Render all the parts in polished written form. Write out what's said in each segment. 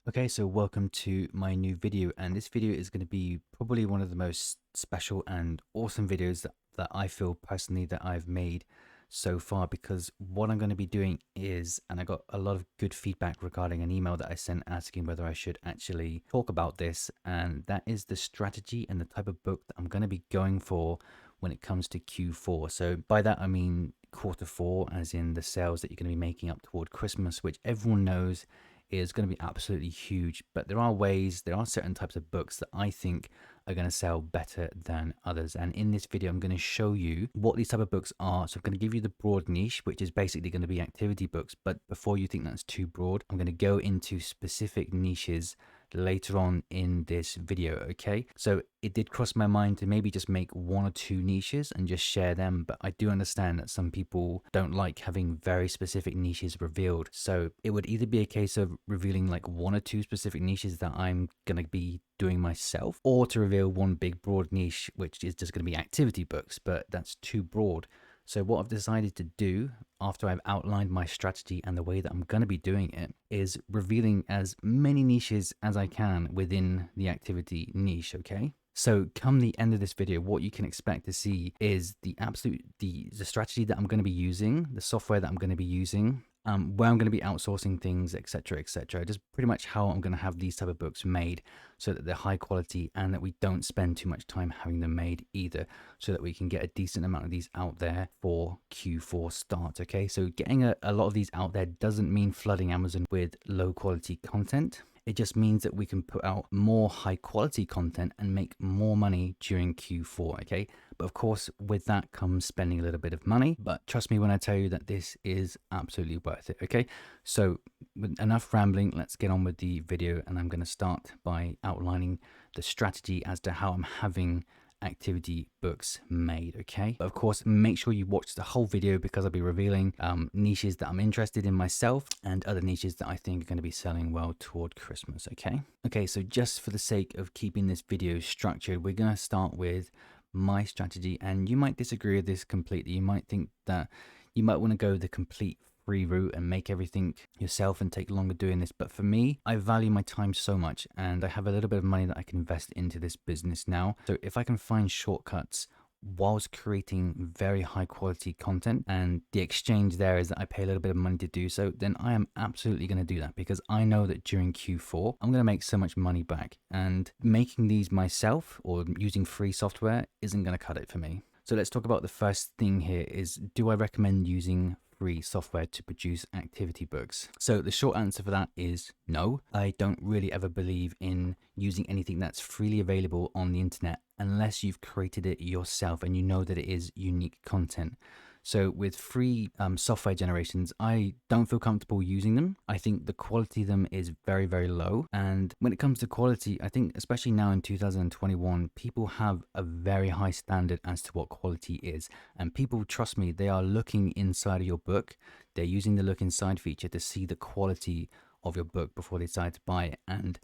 Okay, so welcome to my new video, and this video is going to be probably one of the most special and awesome videos that I feel personally that I've made so far, because what I'm going to be doing is, and I got a lot of good feedback regarding an email that I sent asking whether I should actually talk about this, and that is the strategy and the type of book that I'm going to be going for when it comes to Q4. So by that I mean quarter four, as in the sales that you're going to be making up toward Christmas, which everyone knows is going to be absolutely huge. But there are certain types of books that I think are going to sell better than others. And in this video, I'm going to show you what these type of books are. So I'm going to give you the broad niche, which is basically going to be activity books. But before you think that's too broad, I'm going to go into specific niches later on in this video. Okay, so it did cross my mind to maybe just make one or two niches and just share them, but I do understand that some people don't like having very specific niches revealed. So it would either be a case of revealing like one or two specific niches that I'm gonna be doing myself, or to reveal one big broad niche which is just going to be activity books, but that's too broad. So what I've decided to do after I've outlined my strategy and the way that I'm going to be doing it is revealing as many niches as I can within the activity niche. Okay, so come the end of this video, what you can expect to see is the strategy that I'm going to be using, the software that I'm going to be using, where I'm going to be outsourcing things, etc., etc. Just pretty much how I'm going to have these type of books made so that they're high quality and that we don't spend too much time having them made either, so that we can get a decent amount of these out there for Q4 start. Okay, so getting a lot of these out there doesn't mean flooding Amazon with low quality content. It just means that we can put out more high quality content and make more money during Q4, okay? But of course, with that comes spending a little bit of money. But trust me when I tell you that this is absolutely worth it, okay? So with enough rambling, let's get on with the video. And I'm going to start by outlining the strategy as to how I'm having activity books made. Okay, but of course make sure you watch the whole video, because I'll be revealing niches that I'm interested in myself and other niches that I think are going to be selling well toward Christmas. Okay, so just for the sake of keeping this video structured, we're going to start with my strategy, and you might disagree with this completely. You might think that you might want to go the complete free route and make everything yourself and take longer doing this, but for me, I value my time so much and I have a little bit of money that I can invest into this business now. So if I can find shortcuts whilst creating very high quality content, and the exchange there is that I pay a little bit of money to do so, then I am absolutely going to do that, because I know that during Q4 I'm going to make so much money back, and making these myself or using free software isn't going to cut it for me. So let's talk about the first thing here is, do I recommend using free software to produce activity books? So the short answer for that is no. I don't really ever believe in using anything that's freely available on the internet unless you've created it yourself and you know that it is unique content. So with free software generations, I don't feel comfortable using them. I think the quality of them is very, very low. And when it comes to quality, I think especially now in 2021, people have a very high standard as to what quality is. And people, trust me, they are looking inside of your book. They're using the look inside feature to see the quality of your book before they decide to buy it. And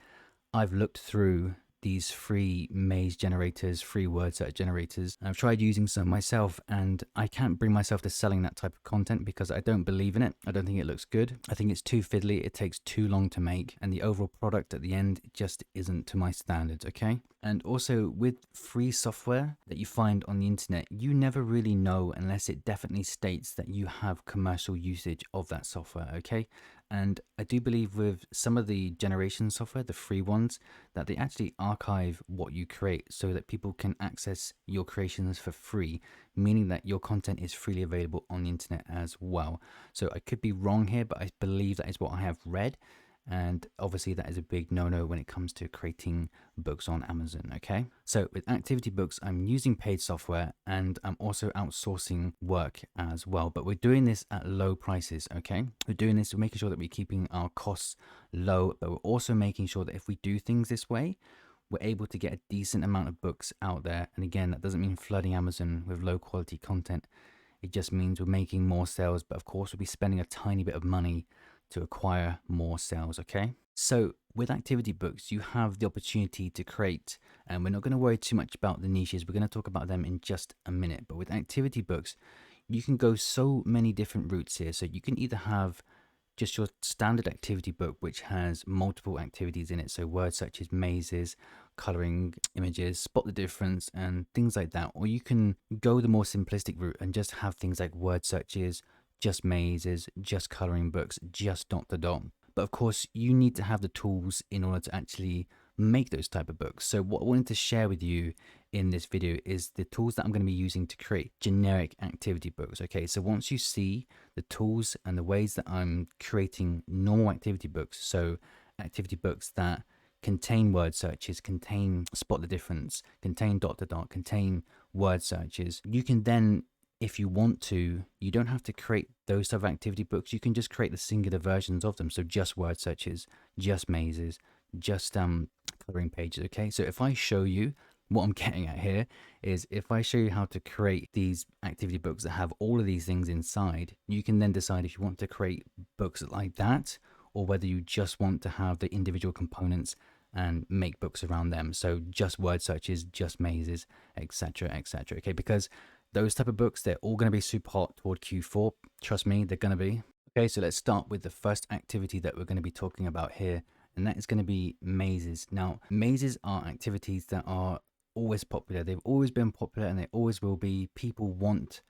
I've looked through these free maze generators, free word search generators. I've tried using some myself, and I can't bring myself to selling that type of content because I don't believe in it. I don't think it looks good. I think it's too fiddly. It takes too long to make, and the overall product at the end just isn't to my standards. Okay. And also with free software that you find on the internet, you never really know unless it definitely states that you have commercial usage of that software. Okay. And I do believe with some of the generation software, the free ones, that they actually archive what you create so that people can access your creations for free, meaning that your content is freely available on the internet as well. So I could be wrong here, but I believe that is what I have read. And obviously that is a big no-no when it comes to creating books on Amazon. Okay, so with activity books, I'm using paid software and I'm also outsourcing work as well, but we're doing this at low prices. Okay, we're doing this, we're making sure that we're keeping our costs low, but we're also making sure that if we do things this way, we're able to get a decent amount of books out there. And again, that doesn't mean flooding Amazon with low quality content. It just means we're making more sales, but of course we'll be spending a tiny bit of money to acquire more sales. Okay, so with activity books, you have the opportunity to create, and we're not going to worry too much about the niches. We're going to talk about them in just a minute. But with activity books, you can go so many different routes here. So you can either have just your standard activity book, which has multiple activities in it. So word searches, mazes, coloring images, spot the difference, and things like that. Or you can go the more simplistic route and just have things like word searches, just mazes, just coloring books, just dot to dot. But of course, you need to have the tools in order to actually make those type of books. So what I wanted to share with you in this video is the tools that I'm going to be using to create generic activity books. Okay, so once you see the tools and the ways that I'm creating normal activity books, so activity books that contain word searches, contain spot the difference, contain dot to dot, contain word searches, you can then, if you want to, you don't have to create those type of activity books. You can just create the singular versions of them. So just word searches, just mazes, just coloring pages. Okay, so if I show you, what I'm getting at here is if I show you how to create these activity books that have all of these things inside, you can then decide if you want to create books like that, or whether you just want to have the individual components and make books around them. So just word searches, just mazes, etc., etc. Okay, because those type of books, they're all going to be super hot toward Q4. Trust me, they're going to be. Okay, so let's start with the first activity that we're going to be talking about here, and that is going to be mazes. Now, mazes are activities that are always popular. They've always been popular and they always will be. People want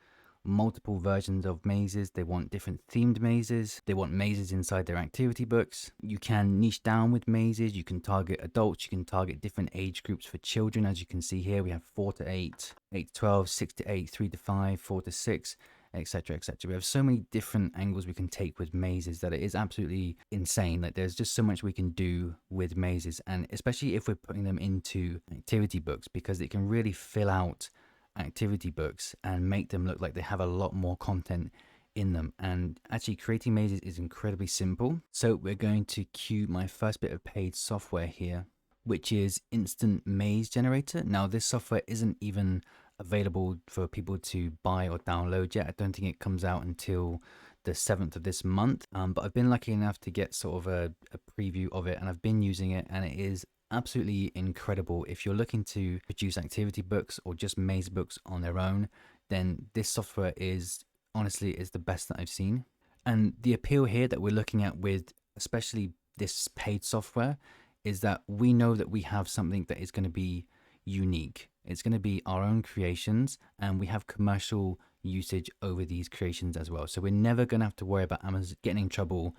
multiple versions of mazes. They want different themed mazes. They want mazes inside their activity books. You can niche down with mazes. You can target adults. You can target different age groups for children. As you can see here, we have 4 to 8, 8 to 12, 6 to 8, 3 to 5, 4 to 6, etc., etc. We have so many different angles we can take with mazes that it is absolutely insane. Like, there's just so much we can do with mazes, and especially if we're putting them into activity books, because it can really fill out activity books and make them look like they have a lot more content in them. And actually creating mazes is incredibly simple. So we're going to cue my first bit of paid software here, which is Instant Maze Generator. Now, this software isn't even available for people to buy or download yet. I don't think it comes out until the 7th of this month, but I've been lucky enough to get sort of a preview of it, and I've been using it, and it is absolutely incredible. If you're looking to produce activity books or just maze books on their own, then this software is honestly the best that I've seen. And the appeal here that we're looking at with especially this paid software is that we know that we have something that is going to be unique. It's going to be our own creations, and we have commercial usage over these creations as well. So we're never going to have to worry about Amazon getting in trouble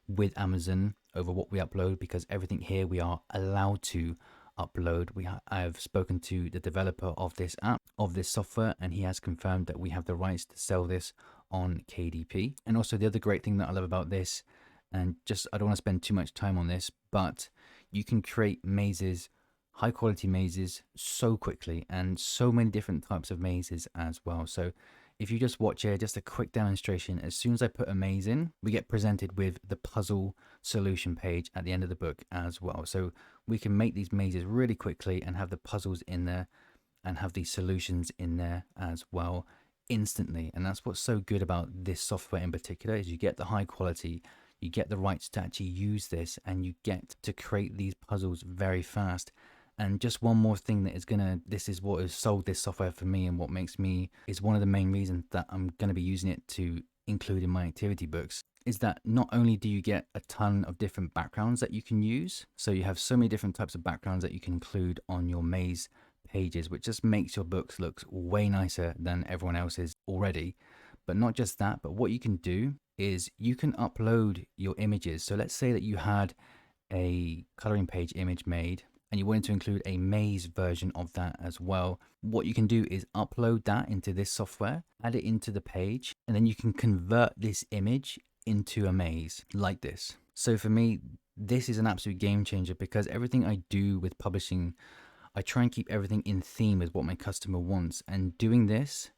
with Amazon over what we upload, because everything here we are allowed to upload. I've spoken to the developer of this app, of this software, and he has confirmed that we have the rights to sell this on KDP. And also the other great thing that I love about this, and just I don't want to spend too much time on this, but you can create mazes, high quality mazes, so quickly, and so many different types of mazes as well. So if you just watch here, just a quick demonstration, as soon as I put a maze in, we get presented with the puzzle solution page at the end of the book as well. So we can make these mazes really quickly and have the puzzles in there and have these solutions in there as well instantly. And that's what's so good about this software in particular, is you get the high quality, you get the rights to actually use this, and you get to create these puzzles very fast. And just one more thing that is this is what has sold this software for me, and what makes me, is one of the main reasons that I'm going to be using it to include in my activity books, is that not only do you get a ton of different backgrounds that you can use, so you have so many different types of backgrounds that you can include on your maze pages, which just makes your books look way nicer than everyone else's already. But not just that, but what you can do is you can upload your images. So let's say that you had a coloring page image made, and you wanted to include a maze version of that as well. What you can do is upload that into this software, add it into the page, and then you can convert this image into a maze like this. So for me, this is an absolute game changer, because everything I do with publishing, I try and keep everything in theme with what my customer wants. And doing this,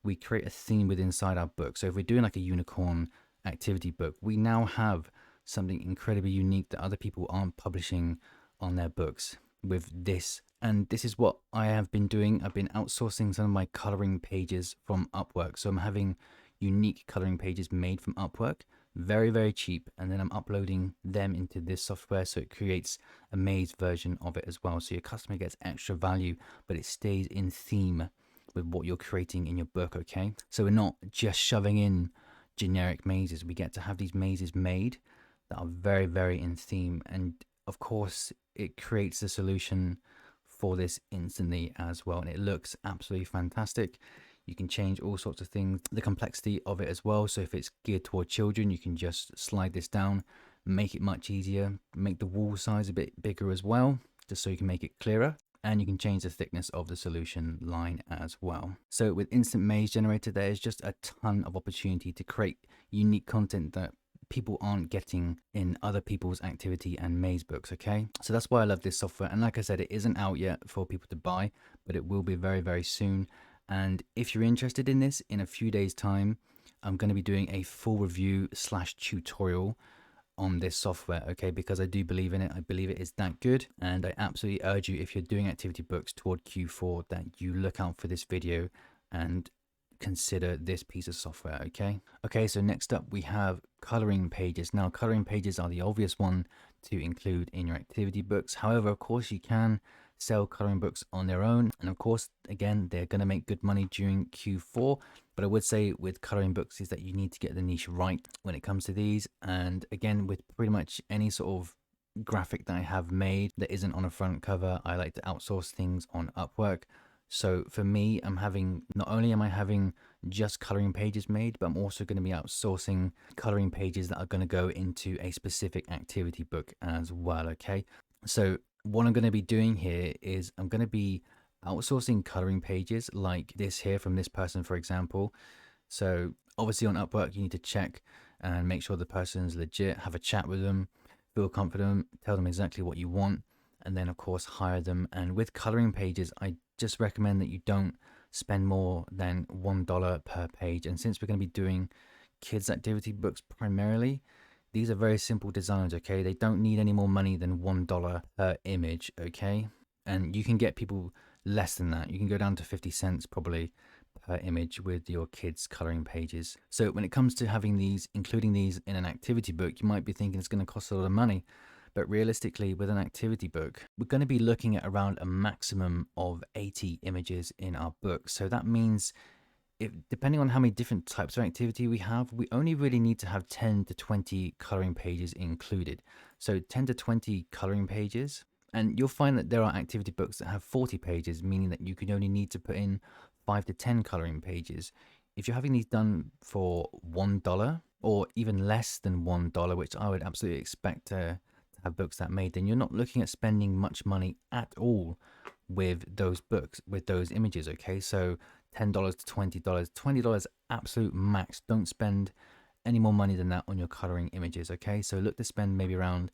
we create a theme within inside our book. So if we're doing like a unicorn activity book, we now have something incredibly unique that other people aren't publishing on their books with this. And this is what I have been doing. I've been outsourcing some of my coloring pages from Upwork. So I'm having unique coloring pages made from Upwork, very, very cheap. And then I'm uploading them into this software. So it creates a maze version of it as well. So your customer gets extra value, but it stays in theme with what you're creating in your book. Okay. So we're not just shoving in generic mazes. We get to have these mazes made that are very, very in theme. And of course, it creates a solution for this instantly as well. And it looks absolutely fantastic. You can change all sorts of things, the complexity of it as well. So if it's geared toward children, you can just slide this down, make it much easier, make the wall size a bit bigger as well, just so you can make it clearer. And you can change the thickness of the solution line as well. So with Instant Maze Generator, there is just a ton of opportunity to create unique content that people aren't getting in other people's activity and maze books. Okay, so that's why I love this software. And like I said, it isn't out yet for people to buy, but it will be very, very soon. And if you're interested in this, in a few days time, I'm going to be doing a full review / tutorial on this software, okay, because I do believe in it. I believe it is that good, and I absolutely urge you, if you're doing activity books toward Q4, that you look out for this video and consider this piece of software. Okay, so next up we have coloring pages. Now, coloring pages are the obvious one to include in your activity books. However, of course, you can sell coloring books on their own, and of course, again, they're going to make good money during Q4. But I would say with coloring books is that you need to get the niche right when it comes to these. And again, with pretty much any sort of graphic that I have made that isn't on a front cover, I like to outsource things on Upwork. So for me, not only am I having just coloring pages made, but I'm also going to be outsourcing coloring pages that are going to go into a specific activity book as well. Okay, so what I'm going to be doing here is I'm going to be outsourcing coloring pages like this here from this person, for example. So obviously on Upwork, you need to check and make sure the person's legit, have a chat with them, feel confident, tell them exactly what you want, and then of course hire them. And with coloring pages, I just recommend that you don't spend more than $1 per page. And since we're going to be doing kids activity books primarily, these are very simple designs, okay? They don't need any more money than $1 per image, okay? And you can get people less than that. You can go down to 50 cents probably per image with your kids coloring pages. So when it comes to having these, including these in an activity book, you might be thinking it's going to cost a lot of money. But realistically, with an activity book, we're going to be looking at around a maximum of 80 images in our book. So that means, depending on how many different types of activity we have, we only really need to have 10 to 20 coloring pages included. So 10 to 20 coloring pages. And you'll find that there are activity books that have 40 pages, meaning that you can only need to put in 5 to 10 coloring pages. If you're having these done for $1 or even less than $1, which I would absolutely expect to have books that made, then you're not looking at spending much money at all with those books, with those images. Okay, so $10 to $20, absolute max. Don't spend any more money than that on your coloring images. Okay, so look to spend maybe around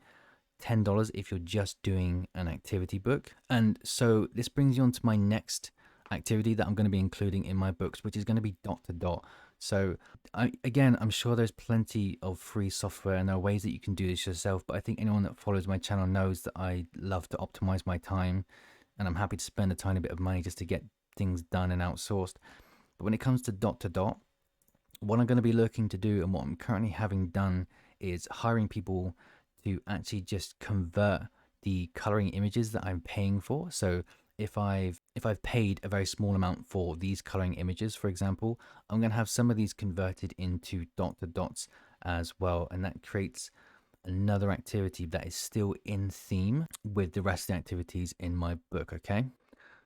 $10 if you're just doing an activity book. And so this brings you on to my next activity that I'm going to be including in my books, which is going to be dot to dot. So again, I'm sure there's plenty of free software and there are ways that you can do this yourself, but I think anyone that follows my channel knows that I love to optimize my time, and I'm happy to spend a tiny bit of money just to get things done and outsourced. But when it comes to dot, what I'm going to be looking to do, and what I'm currently having done, is hiring people to actually just convert the coloring images that I'm paying for. So if I've paid a very small amount for these coloring images, for example, I'm going to have some of these converted into dot to dots as well. And that creates another activity that is still in theme with the rest of the activities in my book. Okay.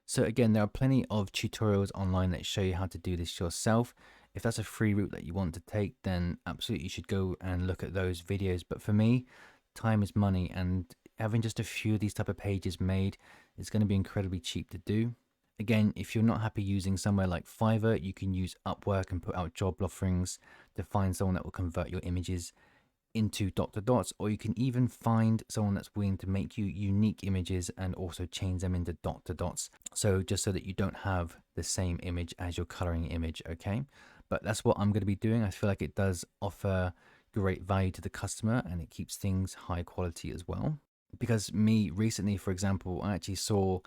So again, there are plenty of tutorials online that show you how to do this yourself. If that's a free route that you want to take, then absolutely you should go and look at those videos. But for me, time is money, and having just a few of these type of pages made is going to be incredibly cheap to do. Again, if you're not happy using somewhere like Fiverr, you can use Upwork and put out job offerings to find someone that will convert your images into dot to dots, or you can even find someone that's willing to make you unique images and also change them into dot to dots. So just so that you don't have the same image as your coloring image, okay? But that's what I'm going to be doing. I feel like it does offer great value to the customer, and it keeps things high quality as well. Because me recently, for example, I actually saw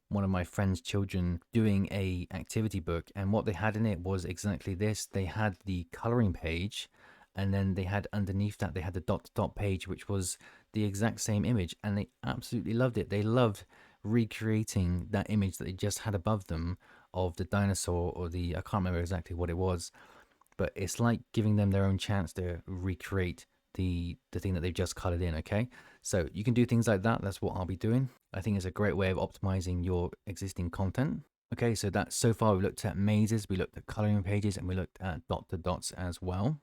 one of my friend's children doing a activity book, and what they had in it was exactly this. They had the coloring page, and then they had underneath that, they had the dot to dot page, which was the exact same image, and they absolutely loved it. They loved recreating that image that they just had above them of the dinosaur, or I can't remember exactly what it was, but it's like giving them their own chance to recreate the thing that they've just colored in. Okay, so you can do things like that. That's what I'll be doing. I think it's a great way of optimizing your existing content. Okay, so that's so far we looked at mazes, we looked at coloring pages, and we looked at dot to dots as well.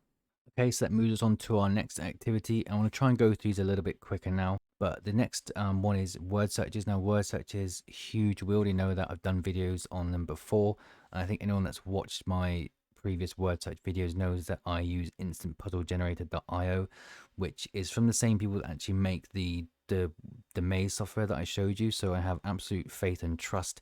Okay, so that moves us on to our next activity. I want to try and go through these a little bit quicker now. But the next one is word searches. Now, word searches, huge. We already know that I've done videos on them before. And I think anyone that's watched my previous word search videos knows that I use instantpuzzlegenerator.io, which is from the same people that actually make the maze software that I showed you. So I have absolute faith and trust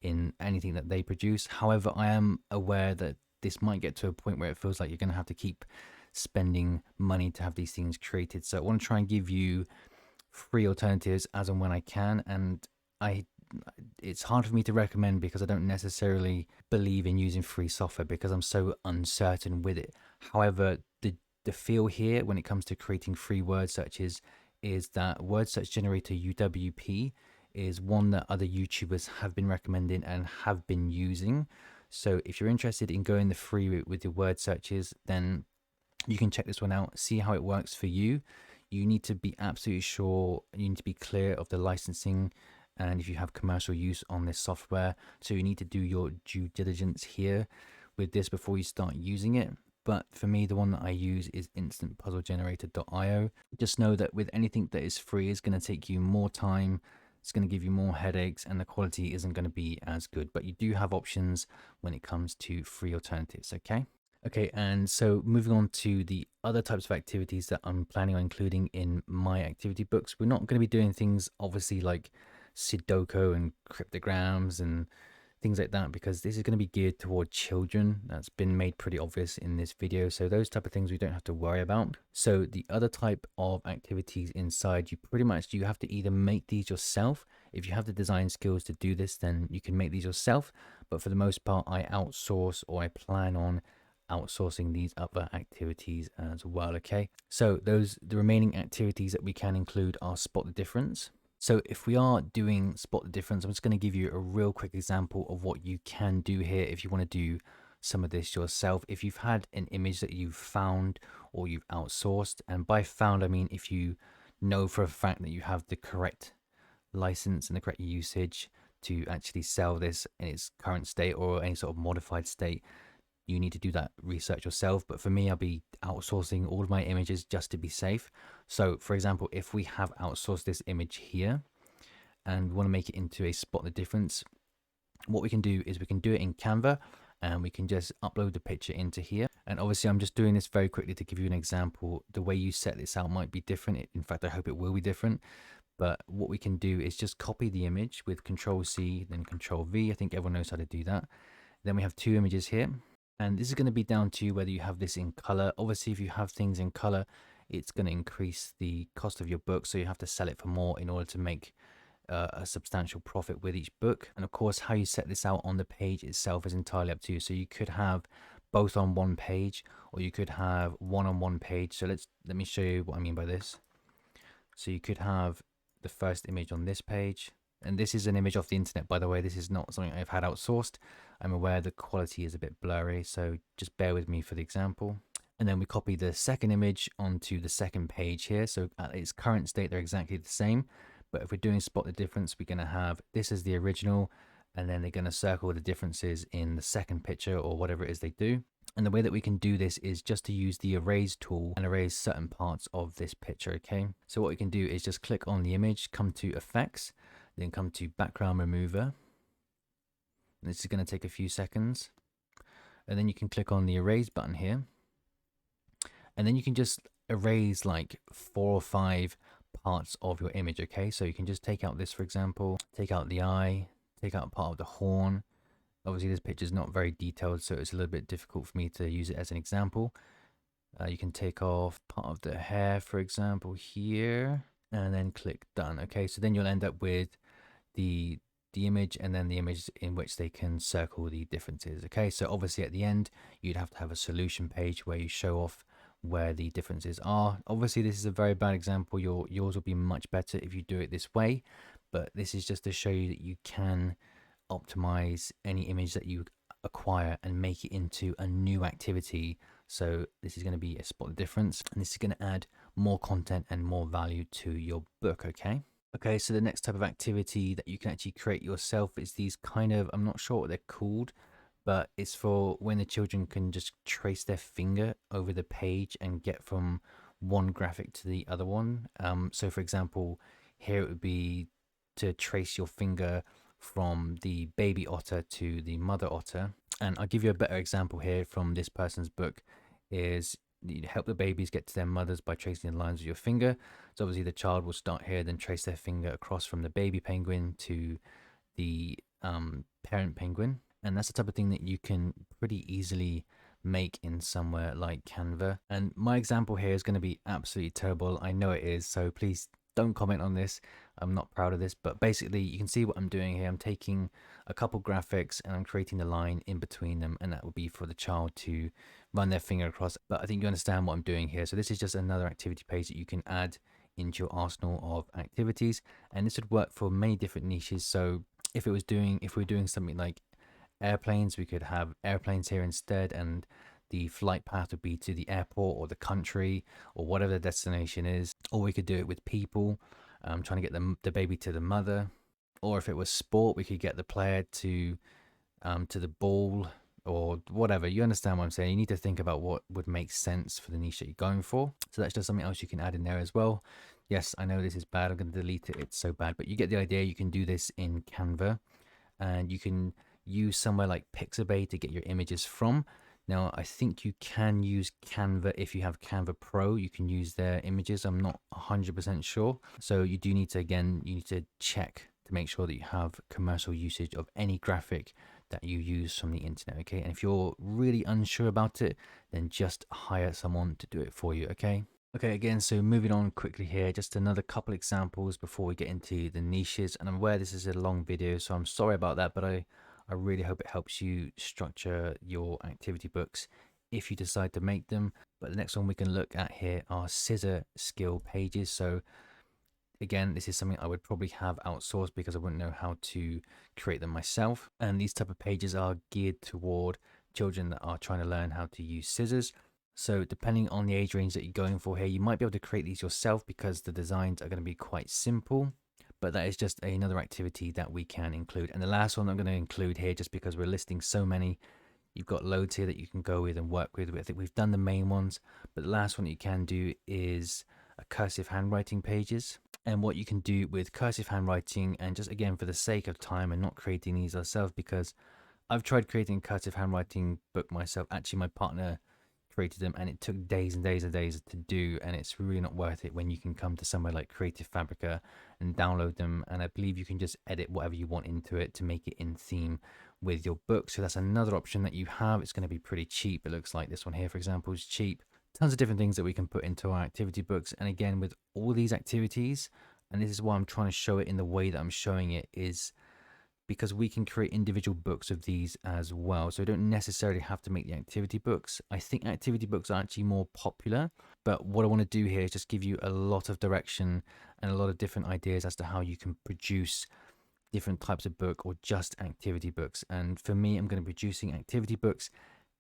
in anything that they produce. However, I am aware that this might get to a point where it feels like you're going to have to keep spending money to have these things created. So I want to try and give you free alternatives as and when I can, and it's hard for me to recommend because I don't necessarily believe in using free software because I'm so uncertain with it. However, the feel here when it comes to creating free word searches is that word search generator UWP is one that other YouTubers have been recommending and have been using. So if you're interested in going the free route with your word searches, then you can check this one out, see how it works for you. You need to be absolutely sure, you need to be clear of the licensing and if you have commercial use on this software. So you need to do your due diligence here with this before you start using it. But for me, the one that I use is instantpuzzlegenerator.io. Just know that with anything that is free, it's going to take you more time, it's going to give you more headaches, and the quality isn't going to be as good. But you do have options when it comes to free alternatives, okay? Okay, and so moving on to the other types of activities that I'm planning on including in my activity books. We're not going to be doing things obviously like Sudoku and cryptograms and things like that, because this is going to be geared toward children. That's been made pretty obvious in this video. So those type of things we don't have to worry about. So the other type of activities inside, you have to either make these yourself. If you have the design skills to do this, then you can make these yourself. But for the most part, I outsource, or I plan on outsourcing these other activities as well. Okay, so the remaining activities that we can include are spot the difference. So if we are doing spot the difference, I'm just going to give you a real quick example of what you can do here if you want to do some of this yourself. If you've had an image that you've found or you've outsourced, and by found I mean if you know for a fact that you have the correct license and the correct usage to actually sell this in its current state or any sort of modified state, you need to do that research yourself. But for me, I'll be outsourcing all of my images just to be safe. So for example, if we have outsourced this image here and we want to make it into a spot the difference, what we can do is we can do it in Canva and we can just upload the picture into here. And obviously I'm just doing this very quickly to give you an example. The way you set this out might be different. In fact, I hope it will be different. But what we can do is just copy the image with Control-C, then Control-V. I think everyone knows how to do that. Then we have two images here. And this is going to be down to whether you have this in color. Obviously, if you have things in color, it's going to increase the cost of your book. So you have to sell it for more in order to make a substantial profit with each book. And of course, how you set this out on the page itself is entirely up to you. So you could have both on one page, or you could have one on one page. So let me show you what I mean by this. So you could have the first image on this page. And this is an image off the internet, by the way. This is not something I've had outsourced. I'm aware the quality is a bit blurry, so just bear with me for the example. And then we copy the second image onto the second page here. So at its current state, they're exactly the same. But if we're doing spot the difference, we're going to have this as the original, and then they're going to circle the differences in the second picture or whatever it is they do. And the way that we can do this is just to use the erase tool and erase certain parts of this picture, okay? So what we can do is just click on the image, come to effects, then come to background remover. And this is going to take a few seconds. And then you can click on the erase button here. And then you can just erase like 4 or 5 parts of your image, okay? So you can just take out this, for example, take out the eye, take out part of the horn. Obviously this picture is not very detailed, so it's a little bit difficult for me to use it as an example. You can take off part of the hair, for example, here, and then click done. Okay, so then you'll end up with the image and then the image in which they can circle the differences. Okay, so obviously at the end you'd have to have a solution page where you show off where the differences are. Obviously this is a very bad example. Yours will be much better if you do it this way, but this is just to show you that you can optimize any image that you acquire and make it into a new activity So this is going to be a spot the difference, and this is going to add more content and more value to your book. Okay, so the next type of activity that you can actually create yourself is these kind of, I'm not sure what they're called, but it's for when the children can just trace their finger over the page and get from one graphic to the other one. So for example, here it would be to trace your finger from the baby otter to the mother otter. And I'll give you a better example here from this person's book is you help the babies get to their mothers by tracing the lines with your finger. So obviously the child will start here, then trace their finger across from the baby penguin to the parent penguin. And that's the type of thing that you can pretty easily make in somewhere like Canva. And my example here is going to be absolutely terrible. I know it is, so please don't comment on this. I'm not proud of this, but basically you can see what I'm doing here. I'm taking a couple graphics and I'm creating the line in between them, and that would be for the child to run their finger across. But I think you understand what I'm doing here. So this is just another activity page that you can add into your arsenal of activities, and this would work for many different niches. So if we're doing something like airplanes, we could have airplanes here instead, and the flight path would be to the airport or the country or whatever the destination is. Or we could do it with people, trying to get the baby to the mother. Or if it was sport, we could get the player to the ball or whatever. You understand what I'm saying? You need to think about what would make sense for the niche that you're going for. So that's just something else you can add in there as well. Yes, I know this is bad. I'm going to delete it. It's so bad, but you get the idea. You can do this in Canva, and you can use somewhere like Pixabay to get your images from. Now, I think you can use Canva if you have Canva Pro. You can use their images. I'm not 100% sure. So you do need to, again, you need to check to make sure that you have commercial usage of any graphic that you use from the internet, okay? And if you're really unsure about it, then just hire someone to do it for you, okay? Okay, again, so moving on quickly here, just another couple examples before we get into the niches. And I'm aware this is a long video, so I'm sorry about that, but I really hope it helps you structure your activity books if you decide to make them. But the next one we can look at here are scissor skill pages. So again, this is something I would probably have outsourced because I wouldn't know how to create them myself. And these type of pages are geared toward children that are trying to learn how to use scissors. So depending on the age range that you're going for here, you might be able to create these yourself because the designs are going to be quite simple. But that is just another activity that we can include. And the last one I'm going to include here, just because we're listing so many, you've got loads here that you can go with and work with. I think we've done the main ones, but the last one that you can do is a cursive handwriting pages. And what you can do with cursive handwriting, and just again for the sake of time and not creating these ourselves, because I've tried creating a cursive handwriting book myself. Actually, my partner created them and it took days and days and days to do, and it's really not worth it when you can come to somewhere like Creative Fabrica and download them, and I believe you can just edit whatever you want into it to make it in theme with your book. So that's another option that you have. It's going to be pretty cheap. It looks like this one here, for example, is cheap. Tons of different things that we can put into our activity books. And again, with all these activities, and this is why I'm trying to show it in the way that I'm showing it, is because we can create individual books of these as well. So we don't necessarily have to make the activity books. I think activity books are actually more popular, but what I want to do here is just give you a lot of direction and a lot of different ideas as to how you can produce different types of book or just activity books. And for me, I'm going to be producing activity books,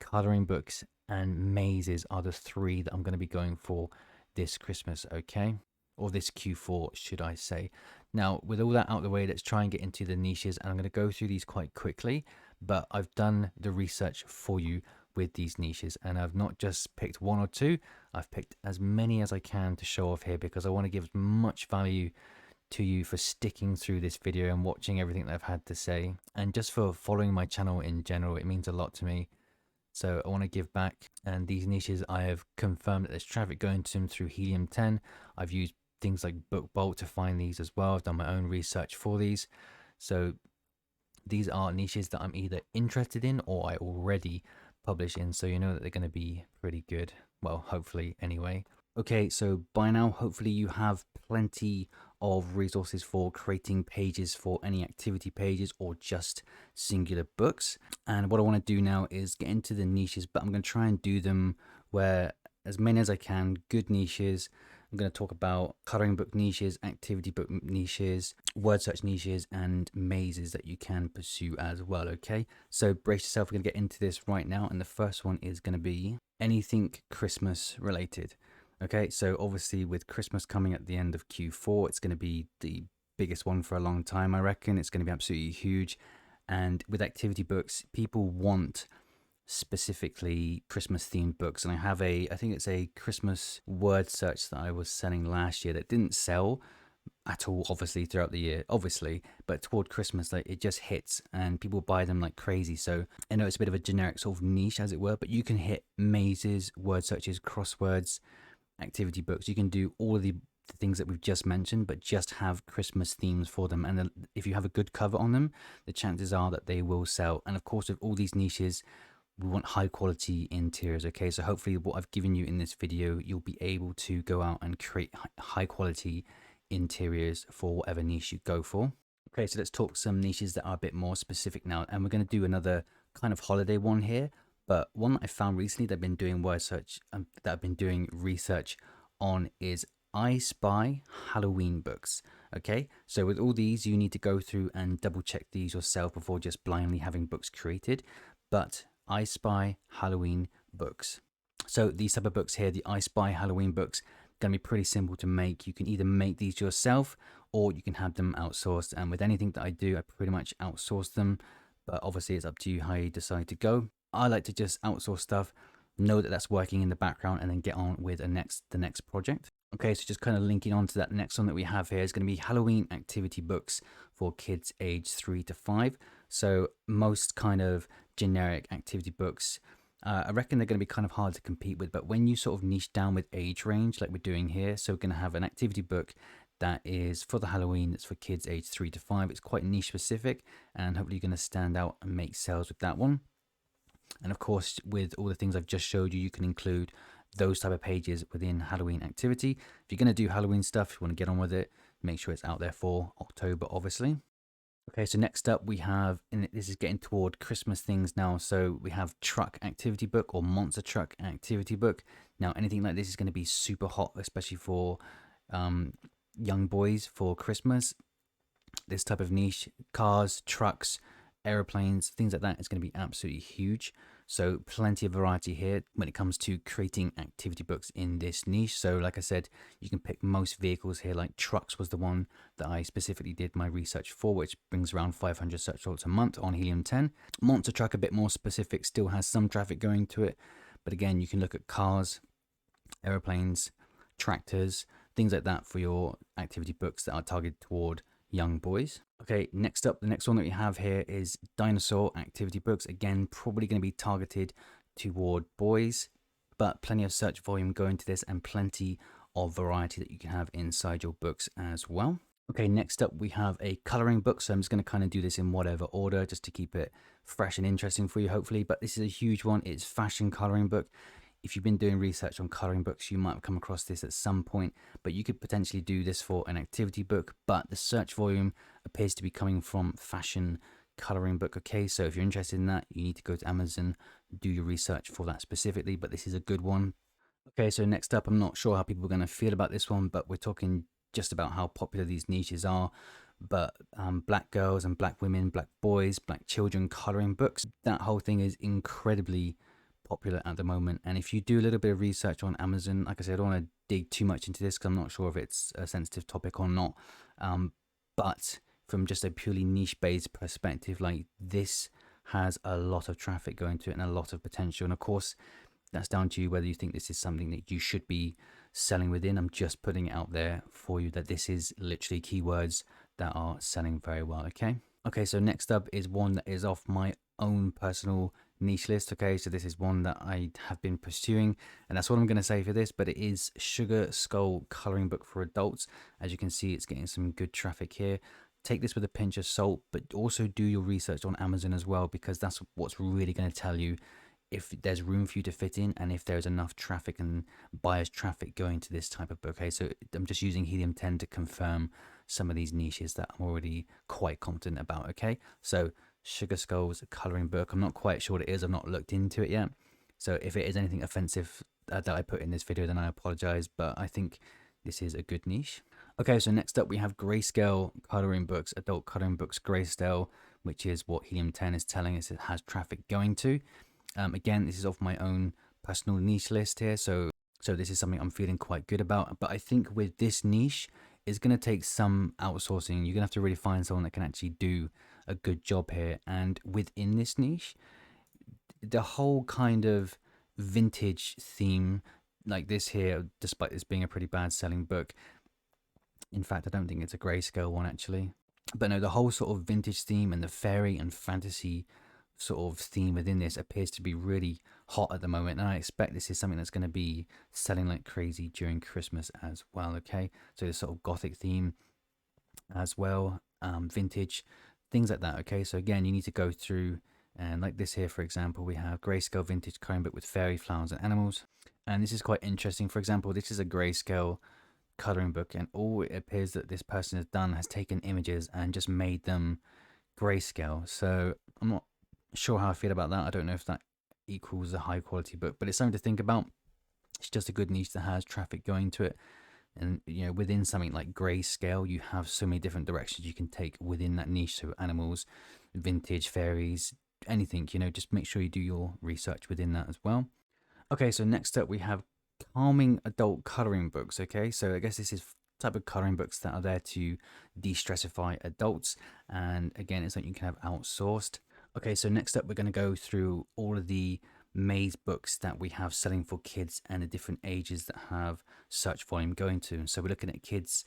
coloring books, and mazes are the three that I'm going to be going for this Christmas, okay? Or this Q4, should I say. Now, with all that out of the way, let's try and get into the niches, and I'm going to go through these quite quickly, but I've done the research for you with these niches, and I've not just picked one or two, I've picked as many as I can to show off here because I want to give as much value to you for sticking through this video and watching everything that I've had to say, and just for following my channel in general. It means a lot to me. So I want to give back, and these niches I have confirmed that there's traffic going to them through Helium 10. I've used things like BOOKBOLT to find these as well. I've done my own research for these. So these are niches that I'm either interested in or I already publish in. So you know that they're going to be pretty good. Well, hopefully anyway. Okay, so by now, hopefully you have plenty of resources for creating pages for any activity pages or just singular books. And what I want to do now is get into the niches, but I'm going to try and do them where as many as I can, good niches, I'm going to talk about coloring book niches, activity book niches, word search niches, and mazes that you can pursue as well. Okay, so brace yourself. We're going to get into this right now. And the first one is going to be anything Christmas related. Okay, so obviously with Christmas coming at the end of Q4, it's going to be the biggest one for a long time, I reckon. It's going to be absolutely huge. And with activity books, people want specifically Christmas themed books. And I think it's a Christmas word search that I was selling last year that didn't sell at all, obviously, throughout the year, obviously, but toward Christmas, like, it just hits and people buy them like crazy. So I know it's a bit of a generic sort of niche, as it were, but you can hit mazes, word searches, crosswords, activity books. You can do all of the things that we've just mentioned, but just have Christmas themes for them. And if you have a good cover on them, the chances are that they will sell. And of course, with all these niches, we want high quality interiors. Okay, so hopefully what I've given you in this video, you'll be able to go out and create high quality interiors for whatever niche you go for. Okay, so let's talk some niches that are a bit more specific now, and we're going to do another kind of holiday one here, but one that I found recently that I've been doing word search, that I've been doing research on, is I Spy Halloween books. Okay, so with all these, you need to go through and double check these yourself before just blindly having books created. But I Spy Halloween books. So these type of books here, the I Spy Halloween books, going to be pretty simple to make. You can either make these yourself or you can have them outsourced. And with anything that I do, I pretty much outsource them. But obviously it's up to you how you decide to go. I like to just outsource stuff, know that that's working in the background, and then get on with the next project. Okay, so just kind of linking on to that next one that we have here is going to be Halloween activity books for kids aged 3 to 5. So most kind of generic activity books, I reckon they're going to be kind of hard to compete with. But when you sort of niche down with age range, like we're doing here, so we're going to have an activity book that is for the Halloween, that's for kids aged 3 to 5. It's quite niche specific, and hopefully you're going to stand out and make sales with that one. And of course, with all the things I've just showed you, you can include those type of pages within Halloween activity. If you're going to do Halloween stuff, you want to get on with it, make sure it's out there for October, obviously. Okay, so next up we have, and this is getting toward Christmas things now, so we have truck activity book or monster truck activity book. Now anything like this is going to be super hot, especially for young boys for Christmas. This type of niche, cars, trucks, aeroplanes, things like that, is going to be absolutely huge. So plenty of variety here when it comes to creating activity books in this niche. So like I said, you can pick most vehicles here. Like trucks was the one that I specifically did my research for, which brings around 500 search results a month on Helium 10. Monster truck, a bit more specific, still has some traffic going to it. But again, you can look at cars, aeroplanes, tractors, things like that for your activity books that are targeted toward young boys. Okay, next up, the next one that we have here is DINOSAUR activity books. Again, probably going to be targeted toward boys, but plenty of search volume going to this and plenty of variety that you can have inside your books as well. Okay, next up we have a coloring book. So I'm just going to kind of do this in whatever order just to keep it fresh and interesting for you, hopefully. But this is a huge one. It's fashion coloring book. If you've been doing research on coloring books, you might have come across this at some point, but you could potentially do this for an activity book. But the search volume appears to be coming from fashion coloring book. Okay, so if you're interested in that, you need to go to Amazon, do your research for that specifically, but this is a good one. Okay, so next up, I'm not sure how people are going to feel about this one, but we're talking just about how popular these niches are. But black girls and black women, black boys, black children coloring books, that whole thing is incredibly popular at the moment. And if you do a little bit of research on Amazon, like I said, I don't want to dig too much into this because I'm not sure if it's a sensitive topic or not, but from just a purely niche based perspective, like this has a lot of traffic going to it and a lot of potential. And of course, that's down to you whether you think this is something that you should be selling within. I'm just putting it out there for you that this is literally keywords that are selling very well. Okay, so next up is one that is off my own personal niche list. Okay, so this is one that I have been pursuing, and that's what I'm going to say for this, but it is Sugar Skull coloring book for adults. As you can see, it's getting some good traffic here. Take this with a pinch of salt, but also do your research on Amazon as well, because that's what's really going to tell you if there's room for you to fit in and if there's enough traffic and buyers traffic going to this type of book. Okay, so I'm just using Helium 10 to confirm some of these niches that I'm already quite confident about. Okay, so Sugar Skull's coloring book, I'm not quite sure what it is, I've not looked into it yet, so if it is anything offensive that I put in this video, then I apologize, but I think this is a good niche. Okay, so next up we have Grayscale coloring books, adult coloring books Grayscale, which is what Helium 10 is telling us it has traffic going to. Again, this is off my own personal niche list here, so this is something I'm feeling quite good about. But I think with this niche, it's going to take some outsourcing. You're going to have to really find someone that can actually do a good job here. And within this niche, the whole kind of vintage theme like this here, despite this being a pretty bad selling book, in fact I don't think it's a Grayscale one actually, but no, the whole sort of vintage theme and the fairy and fantasy sort of theme within this appears to be really hot at the moment, and I expect this is something that's going to be selling like crazy during Christmas as well. Okay, so the sort of gothic theme as well, vintage things like that. Okay, so again, you need to go through, and like this here, for example, we have Grayscale vintage coloring book with fairy, flowers and animals, and this is quite interesting. For example, this is a Grayscale coloring book, and all it appears that this person has done has taken images and just made them Grayscale. So I'm not sure how I feel about that. I don't know if that equals a high quality book, but it's something to think about. It's just a good niche that has traffic going to it, and you know, within something like Grayscale, you have so many different directions you can take within that niche. So animals, vintage, fairies, anything, you know, just make sure you do your research within that as well. Okay, so next up we have calming adult coloring books. Okay, so I guess this is type of coloring books that are there to de-stressify adults, and again, it's something you can have outsourced. Okay, so next up we're going to go through all of the maze books that we have selling for kids and the different ages that have search volume going to. So we're looking at kids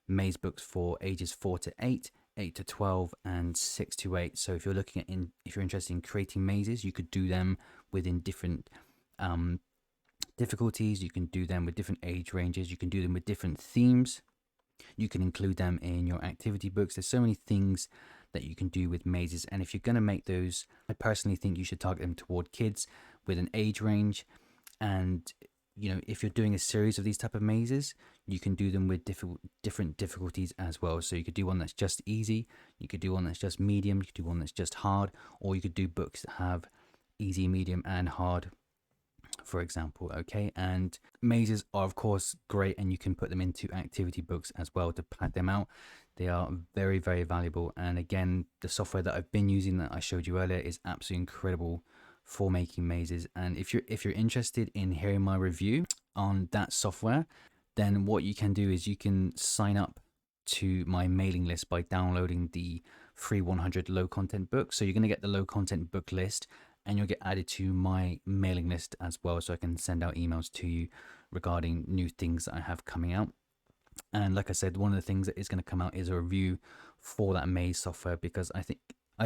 maze books for ages 4 to 8, 8 to 12, and 6 to 8. So if you're looking at if you're interested in creating mazes, you could do them within different difficulties. You can do them with different age ranges. You can do them with different themes. You can include them in your activity books. There's so many things that you can do with mazes, and if you're going to make those, I personally think you should target them toward kids with an age range. And you know, if you're doing a series of these type of mazes, you can do them with different difficulties as well. So you could do one that's just easy, you could do one that's just medium, you could do one that's just hard, or you could do books that have easy, medium and hard, for example. Okay, and mazes are of course great, and you can put them into activity books as well to pad them out. They are very, very valuable, and again, the software that I've been using that I showed you earlier is absolutely incredible for making mazes. And if you're interested in hearing my review on that software, then what you can do is you can sign up to my mailing list by downloading the free 100 low content book. So you're going to get the low content book list, and you'll get added to my mailing list as well, so I can send out emails to you regarding new things that I have coming out. And like I said, one of the things that is going to come out is a review for that maze software, because I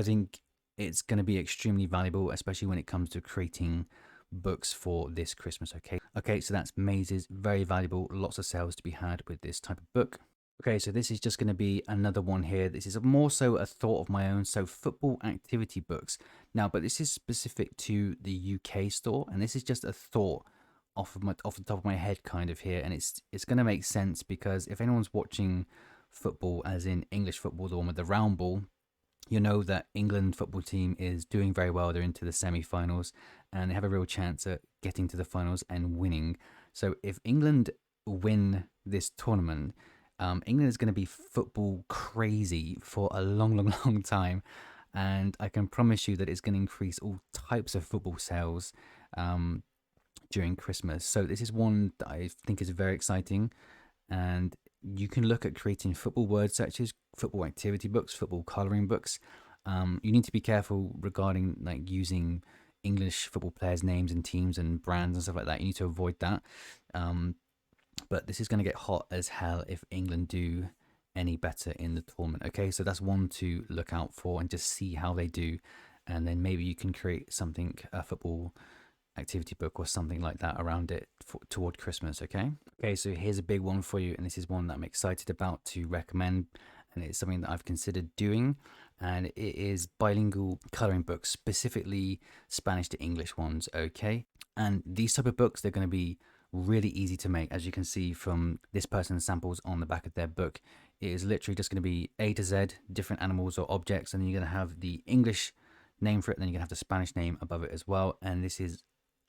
think it's going to be extremely valuable, especially when it comes to creating books for this Christmas. Okay, so that's mazes, very valuable, lots of sales to be had with this type of book. Okay, so this is just going to be another one here. This is more so a thought of my own. So football activity books now, but this is specific to the UK store, and this is just a thought off the top of my head kind of here, and it's going to make sense, because if anyone's watching football, as in English football, the one with the round ball, you know that England football team is doing very well. They're into the semi-finals, and they have a real chance at getting to the finals and winning. So if England win this tournament, England is going to be football crazy for a long time, and I can promise you that it's going to increase all types of football sales during Christmas. So this is one that I think is very exciting, and you can look at creating football word searches, football activity books, football coloring books. You need to be careful regarding like using English football players' names and teams and brands and stuff like that. You need to avoid that. But this is going to get hot as hell if England do any better in the tournament. Okay, so that's one to look out for, and just see how they do, and then maybe you can create something, a football activity book or something like that around it toward Christmas. Okay, so here's a big one for you, and this is one that I'm excited about to recommend, and it's something that I've considered doing, and it is bilingual coloring books, specifically Spanish to English ones. Okay, and these type of books, they're going to be really easy to make. As you can see from this person's samples on the back of their book, it is literally just going to be A to Z, different animals or objects, and then you're going to have the English name for it, and then you're going to have the Spanish name above it as well. And this is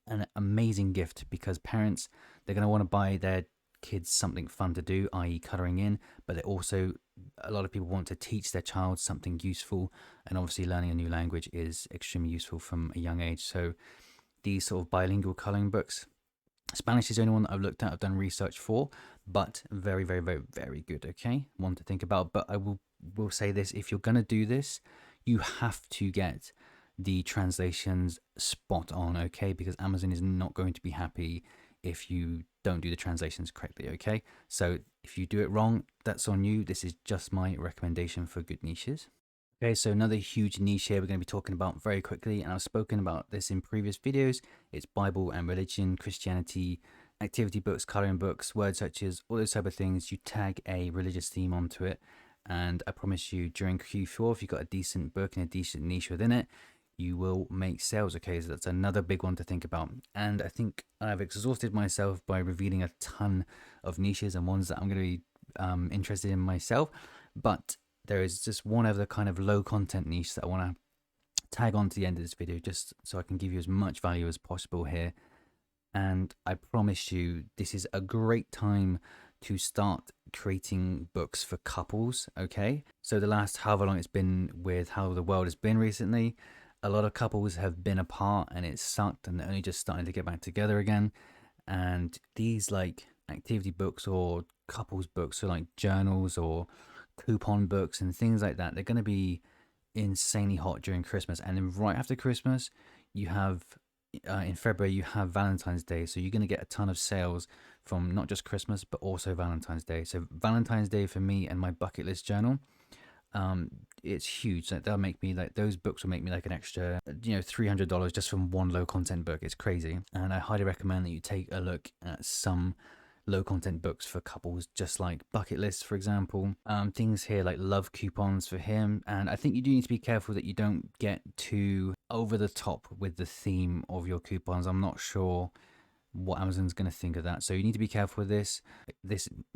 an amazing gift, because parents, they're going to want to buy their kids something fun to do, i.e. colouring in, but also a lot of people want to teach their child something useful, and obviously learning a new language is extremely useful from a young age. So these sort of bilingual colouring books, Spanish is the only one that I've looked at, I've done research for, but very, very, very, very good, okay? One to think about, but I will say this, if you're going to do this, you have to get the translations spot on, okay? Because Amazon is not going to be happy if you don't do the translations correctly, okay? So if you do it wrong, that's on you. This is just my recommendation for good niches. Okay, so another huge niche here we're going to be talking about very quickly, and I've spoken about this in previous videos. It's Bible and religion, Christianity, activity books, coloring books, word searches, all those type of things. You tag a religious theme onto it, and I promise you during Q4, if you've got a decent book and a decent niche within it, you will make sales, okay? So that's another big one to think about. And I think I've exhausted myself by revealing a ton of niches and ones that I'm going to be interested in myself, but there is just one other kind of low content niche that I want to tag on to the end of this video, just so I can give you as much value as possible here. And I promise you, this is a great time to start creating books for couples, okay? So the last however long it's been with how the world has been recently, a lot of couples have been apart and it sucked, and they're only just starting to get back together again. And these like activity books or couples books, or like journals or coupon books and things like that, they're going to be insanely hot during Christmas. And then right after Christmas, you have in February you have Valentine's Day, so you're going to get a ton of sales from not just Christmas but also Valentine's Day. So Valentine's Day for me and my bucket list journal, it's huge. That'll make me like, those books will make me like an extra, $300 just from one low content book. It's crazy, and I highly recommend that you take a look at some low content books for couples, just like bucket lists, for example. Things here like love coupons for him. And I think you do need to be careful that you don't get too over the top with the theme of your coupons. I'm not sure what Amazon's going to think of that, so you need to be careful with this.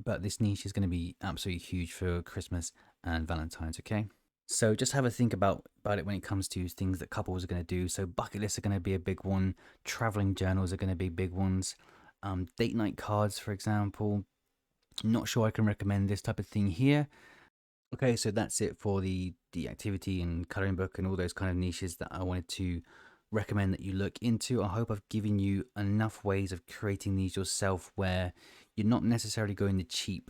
But this niche is going to be absolutely huge for Christmas and Valentine's, okay? So just have a think about it when it comes to things that couples are going to do. So bucket lists are going to be a big one. Traveling journals are going to be big ones. Date night cards, for example. Not sure I can recommend this type of thing here. Okay, so that's it for the activity and coloring book and all those kind of niches that I wanted to recommend that you look into. I hope I've given you enough ways of creating these yourself where you're not necessarily going the cheap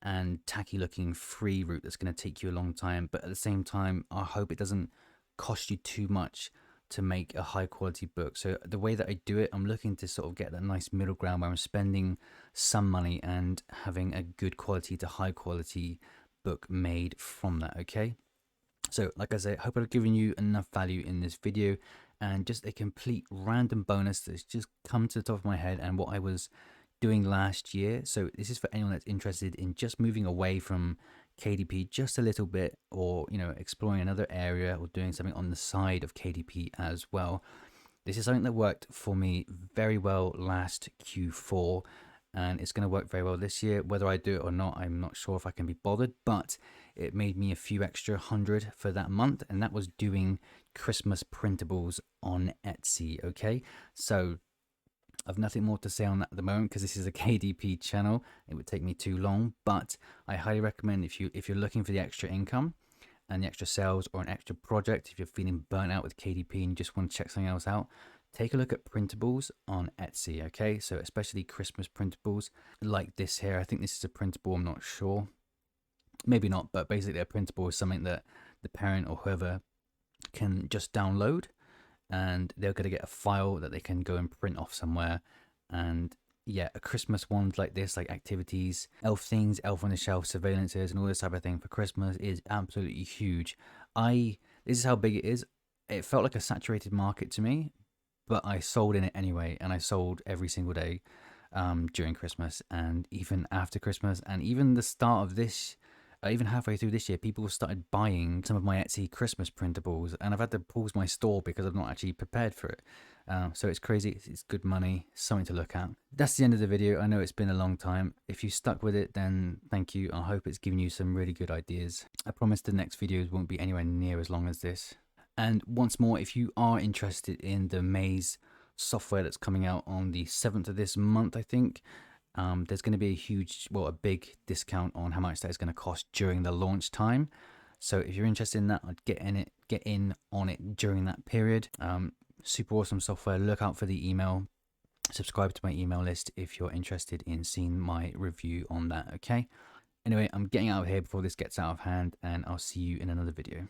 and tacky looking free route that's going to take you a long time, but at the same time I hope it doesn't cost you too much to make a high quality book. So the way that I do it, I'm looking to sort of get that nice middle ground where I'm spending some money and having a good quality to high quality book made from that, okay? So like I said, I hope I've given you enough value in this video, and just a complete random bonus that's just come to the top of my head and what I was doing last year. So this is for anyone that's interested in just moving away from KDP just a little bit, or exploring another area or doing something on the side of KDP as well. This is something that worked for me very well last Q4, and it's going to work very well this year. Whether I do it or not, I'm not sure if I can be bothered, but it made me a few extra $100 for that month, and that was doing Christmas printables on Etsy, okay? So I've nothing more to say on that at the moment because this is a KDP channel. It would take me too long, but I highly recommend if you're looking for the extra income and the extra sales or an extra project, if you're feeling burnt out with KDP and you just want to check something else out, take a look at printables on Etsy, okay? So especially Christmas printables like this here. I think this is a printable, I'm not sure. Maybe not, but basically a printable is something that the parent or whoever can just download, and they're going to get a file that they can go and print off somewhere. And yeah, a Christmas ones like this, like activities, elf things, elf on the shelf, surveillances, and all this type of thing for Christmas is absolutely huge. This is how big it is. It felt like a saturated market to me, but I sold in it anyway, and I sold every single day during Christmas, and even after Christmas, and even the start of this, even halfway through this year, people started buying some of my Etsy Christmas printables, and I've had to pause my store because I'm not actually prepared for it. So it's crazy. It's good money, something to look at. That's the end of the video. I know it's been a long time. If you stuck with it, then thank you. I hope it's given you some really good ideas. I promise the next videos won't be anywhere near as long as this. And once more, if you are interested in the Maze software that's coming out on the 7th of this month, I think, there's going to be a big discount on how much that is going to cost during the launch time. So if you're interested in that, I'd get in on it during that period. Super awesome software. Look out for the email. Subscribe to my email list if you're interested in seeing my review on that. Okay. Anyway, I'm getting out of here before this gets out of hand, and I'll see you in another video.